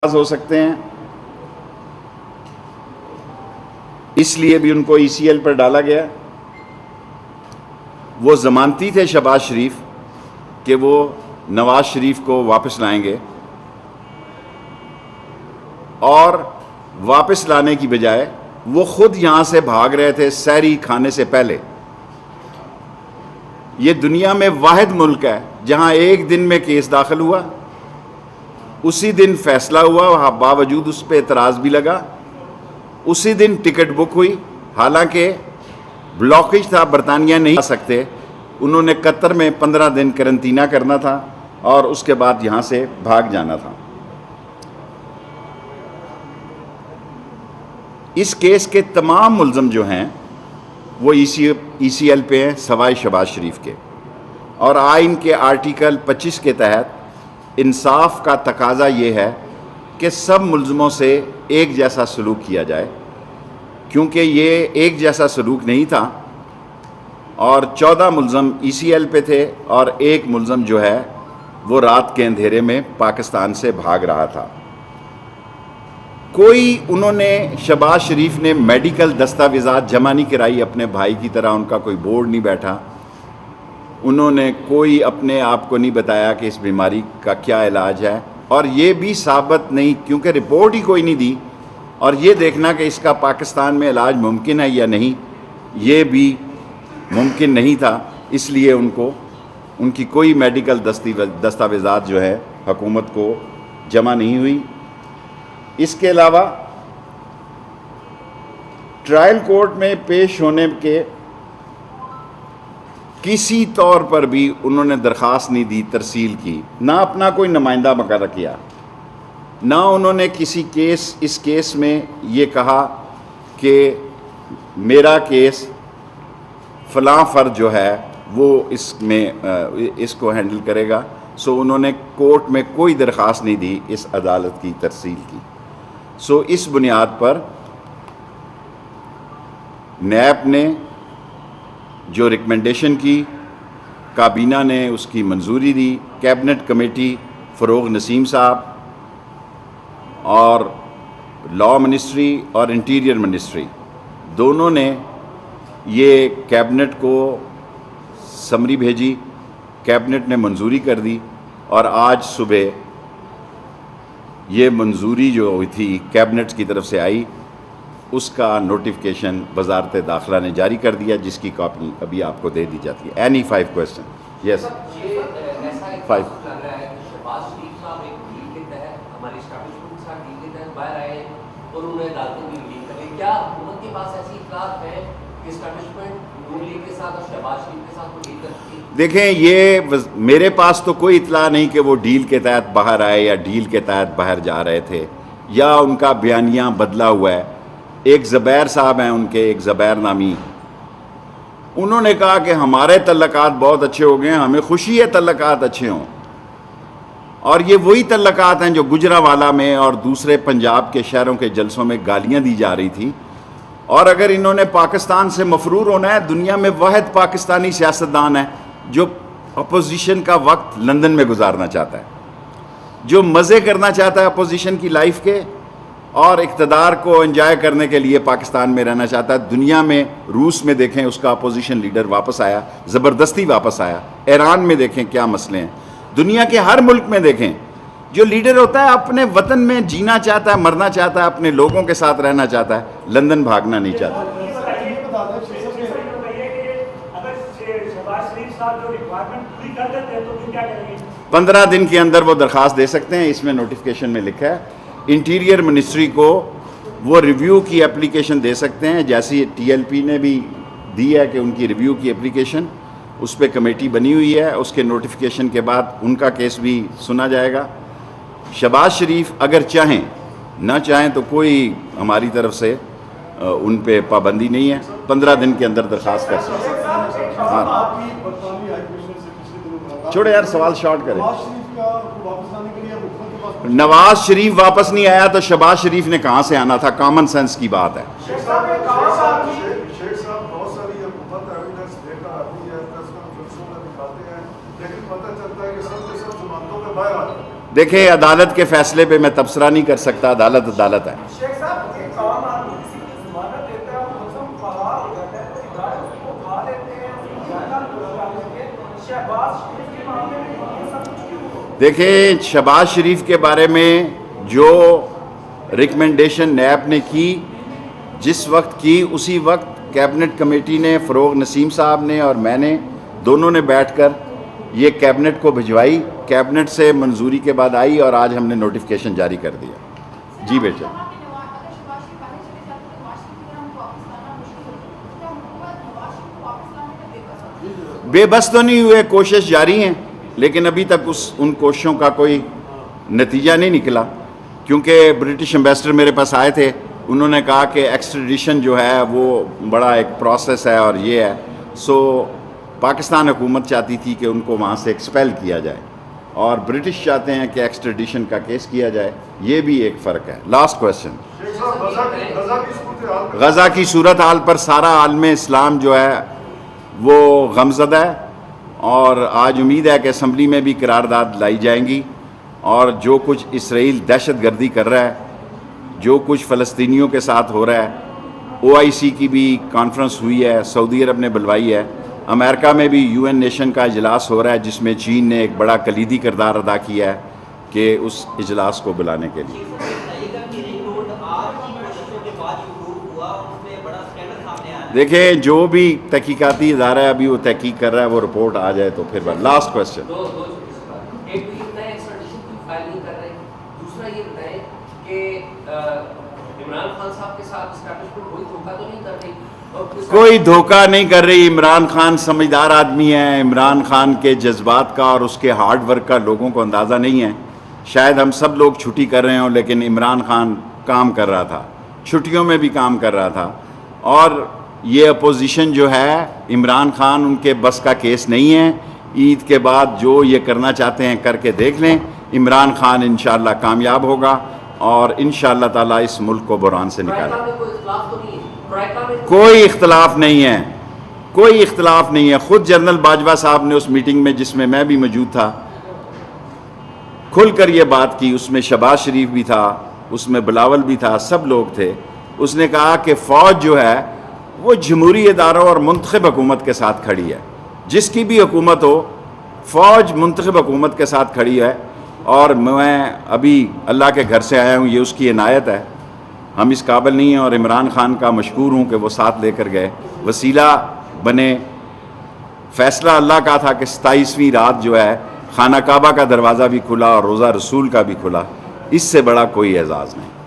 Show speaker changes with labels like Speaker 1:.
Speaker 1: ہو سکتے ہیں، اس لیے بھی ان کو ای سی ایل پر ڈالا گیا۔ وہ ضمانتی تھے شہباز شریف کہ وہ نواز شریف کو واپس لائیں گے، اور واپس لانے کی بجائے وہ خود یہاں سے بھاگ رہے تھے سحری کھانے سے پہلے۔ یہ دنیا میں واحد ملک ہے جہاں ایک دن میں کیس داخل ہوا، اسی دن فیصلہ ہوا، باوجود اس پہ اعتراض بھی لگا، اسی دن ٹکٹ بک ہوئی، حالانکہ بلاکیج تھا، برطانیہ نہیں آ سکتے، انہوں نے قطر میں 15 دن قرنطینہ کرنا تھا اور اس کے بعد یہاں سے بھاگ جانا تھا۔ اس کیس کے تمام ملزم جو ہیں وہ ای سی ایل پہ ہیں سوائے شہباز شریف کے، اور آئین کے آرٹیکل 25 کے تحت انصاف کا تقاضا یہ ہے کہ سب ملزموں سے ایک جیسا سلوک کیا جائے، کیونکہ یہ ایک جیسا سلوک نہیں تھا، اور 14 ملزم ای سی ایل پہ تھے اور ایک ملزم جو ہے وہ رات کے اندھیرے میں پاکستان سے بھاگ رہا تھا۔ انہوں نے شہباز شریف نے میڈیکل دستاویزات جمع نہیں کرائی، اپنے بھائی کی طرح ان کا کوئی بورڈ نہیں بیٹھا، انہوں نے کوئی اپنے آپ کو نہیں بتایا کہ اس بیماری کا کیا علاج ہے، اور یہ بھی ثابت نہیں، کیونکہ رپورٹ ہی کوئی نہیں دی، اور یہ دیکھنا کہ اس کا پاکستان میں علاج ممکن ہے یا نہیں، یہ بھی ممکن نہیں تھا، اس لیے ان کی کوئی میڈیکل دستاویزات جو ہے حکومت کو جمع نہیں ہوئی۔ اس کے علاوہ ٹرائل کورٹ میں پیش ہونے کے کسی طور پر بھی انہوں نے درخواست نہیں دی، ترسیل کی، نہ اپنا کوئی نمائندہ مقرر کیا، نہ انہوں نے اس کیس میں یہ کہا کہ میرا کیس فلاں فرد جو ہے وہ اس کو ہینڈل کرے گا، سو انہوں نے کورٹ میں کوئی درخواست نہیں دی اس عدالت کی ترسیل کی۔ سو اس بنیاد پر نیب نے جو ریکمنڈیشن کی، کابینہ نے اس کی منظوری دی، کیبنٹ کمیٹی فروغ نسیم صاحب اور لا منسٹری اور انٹیریئر منسٹری دونوں نے یہ کیبنٹ کو سمری بھیجی، کیبنٹ نے منظوری کر دی، اور آج صبح یہ منظوری جو ہوئی تھی کیبنٹ کی طرف سے آئی، اس کا نوٹیفیکیشن وزارت داخلہ نے جاری کر دیا، جس کی کاپی ابھی آپ کو دے دی جاتی ہے۔ Any 5 question? یس 5۔ دیکھیں، یہ میرے پاس تو کوئی اطلاع نہیں کہ وہ ڈیل کے تحت باہر آئے یا ڈیل کے تحت باہر جا رہے تھے، یا ان کا بیانیہ بدلا ہوا ہے۔ ایک زبیر صاحب ہیں ان کے، ایک زبیر نامی، انہوں نے کہا کہ ہمارے تعلقات بہت اچھے ہو گئے ہیں، ہمیں خوشی ہے تعلقات اچھے ہوں، اور یہ وہی تعلقات ہیں جو گجرانوالہ میں اور دوسرے پنجاب کے شہروں کے جلسوں میں گالیاں دی جا رہی تھی۔ اور اگر انہوں نے پاکستان سے مفرور ہونا ہے، دنیا میں واحد پاکستانی سیاستدان ہے جو اپوزیشن کا وقت لندن میں گزارنا چاہتا ہے، جو مزے کرنا چاہتا ہے اپوزیشن کی لائف کے، اور اقتدار کو انجوائے کرنے کے لیے پاکستان میں رہنا چاہتا ہے۔ دنیا میں روس میں دیکھیں، اس کا اپوزیشن لیڈر واپس آیا، زبردستی واپس آیا۔ ایران میں دیکھیں کیا مسئلے ہیں، دنیا کے ہر ملک میں دیکھیں، جو لیڈر ہوتا ہے اپنے وطن میں جینا چاہتا ہے، مرنا چاہتا ہے، اپنے لوگوں کے ساتھ رہنا چاہتا ہے، لندن بھاگنا نہیں چاہتا۔ 15 دن کے اندر وہ درخواست دے سکتے ہیں، اس میں نوٹیفیکیشن میں لکھا ہے۔ انٹیریئر منسٹری کو وہ ریویو کی اپلیکیشن دے سکتے ہیں، جیسی ٹی ایل پی نے بھی دی ہے کہ ان کی ریویو کی اپلیکیشن، اس پہ کمیٹی بنی ہوئی ہے، اس کے نوٹیفیکیشن کے بعد ان کا کیس بھی سنا جائے گا۔ شہباز شریف اگر چاہیں، نہ چاہیں تو کوئی ہماری طرف سے ان پہ پابندی نہیں ہے، 15 دن کے اندر درخواست کر سکتے ہیں۔ ہاں چھوڑے یار، سوال شارٹ کریں۔ نواز شریف واپس نہیں آیا تو شہباز شریف نے کہاں سے آنا تھا؟ کامن سینس کی بات ہے۔ دیکھیں عدالت کے فیصلے پہ میں تبصرہ نہیں کر سکتا، عدالت عدالت ہے۔
Speaker 2: شیخ صاحب ایک عام آدمی کسی کی ضمانت دیتا ہے اور موسم فرار ہو جاتا ہے تو ادارے اس کو اٹھا لیتے ہیں، اس کی جائیداد کو لگا لیں گے۔ شہباز شریف کے معاملے میں یہ سب کچھ کیوں ہو؟
Speaker 1: دیکھیں شہباز شریف کے بارے میں جو ریکمنڈیشن نیب نے کی جس وقت کی، اسی وقت کیبنٹ کمیٹی نے، فروغ نسیم صاحب نے اور میں نے دونوں نے بیٹھ کر یہ کیبنٹ کو بھجوائی، کیبنٹ سے منظوری کے بعد آئی اور آج ہم نے نوٹیفیکیشن جاری کر دیا۔ جی بیٹا، بے بس تو نہیں ہوئے، کوشش جاری ہیں، لیکن ابھی تک ان کوششوں کا کوئی نتیجہ نہیں نکلا، کیونکہ برٹش ایمبیسڈر میرے پاس آئے تھے، انہوں نے کہا کہ ایکسٹریڈیشن جو ہے وہ بڑا ایک پروسیس ہے اور یہ ہے، سو پاکستان حکومت چاہتی تھی کہ ان کو وہاں سے ایکسپیل کیا جائے اور برٹش چاہتے ہیں کہ ایکسٹریڈیشن کا کیس کیا جائے، یہ بھی ایک فرق ہے۔ لاسٹ کویسچن، غزہ کی صورتحال پر سارا عالم اسلام جو ہے وہ غمزدہ ہے، اور آج امید ہے کہ اسمبلی میں بھی قرارداد لائی جائیں گی، اور جو کچھ اسرائیل دہشت گردی کر رہا ہے، جو کچھ فلسطینیوں کے ساتھ ہو رہا ہے، OIC کی بھی کانفرنس ہوئی ہے، سعودی عرب نے بلوائی ہے، امریکہ میں بھی UN نیشن کا اجلاس ہو رہا ہے جس میں چین نے ایک بڑا کلیدی کردار ادا کیا ہے کہ اس اجلاس کو بلانے کے لیے۔ دیکھیں جو بھی تحقیقاتی ادارہ ہے ابھی وہ تحقیق کر رہا ہے، وہ رپورٹ آ جائے تو پھر بات۔ لاسٹ کویسچن، کوئی دھوکہ نہیں کر رہی۔ عمران خان سمجھدار آدمی ہے، عمران خان کے جذبات کا اور اس کے ہارڈ ورک کا لوگوں کو اندازہ نہیں ہے۔ شاید ہم سب لوگ چھٹی کر رہے ہوں، لیکن عمران خان کام کر رہا تھا، چھٹیوں میں بھی کام کر رہا تھا، اور یہ اپوزیشن جو ہے عمران خان ان کے بس کا کیس نہیں ہے۔ عید کے بعد جو یہ کرنا چاہتے ہیں کر کے دیکھ لیں، عمران خان انشاءاللہ کامیاب ہوگا اور انشاءاللہ تعالیٰ اس ملک کو بحران سے نکالے۔ کوئی اختلاف نہیں ہے، کوئی اختلاف نہیں ہے۔ خود جنرل باجوہ صاحب نے اس میٹنگ میں جس میں میں بھی موجود تھا کھل کر یہ بات کی، اس میں شہباز شریف بھی تھا، اس میں بلاول بھی تھا، سب لوگ تھے۔ اس نے کہا کہ فوج جو ہے وہ جمہوری اداروں اور منتخب حکومت کے ساتھ کھڑی ہے، جس کی بھی حکومت ہو فوج منتخب حکومت کے ساتھ کھڑی ہے، اور میں ابھی اللہ کے گھر سے آیا ہوں، یہ اس کی عنایت ہے، ہم اس قابل نہیں ہیں، اور عمران خان کا مشکور ہوں کہ وہ ساتھ لے کر گئے، وسیلہ بنے۔ فیصلہ اللہ کا تھا کہ 27ویں رات جو ہے خانہ کعبہ کا دروازہ بھی کھلا اور روضہ رسول کا بھی کھلا، اس سے بڑا کوئی اعزاز نہیں۔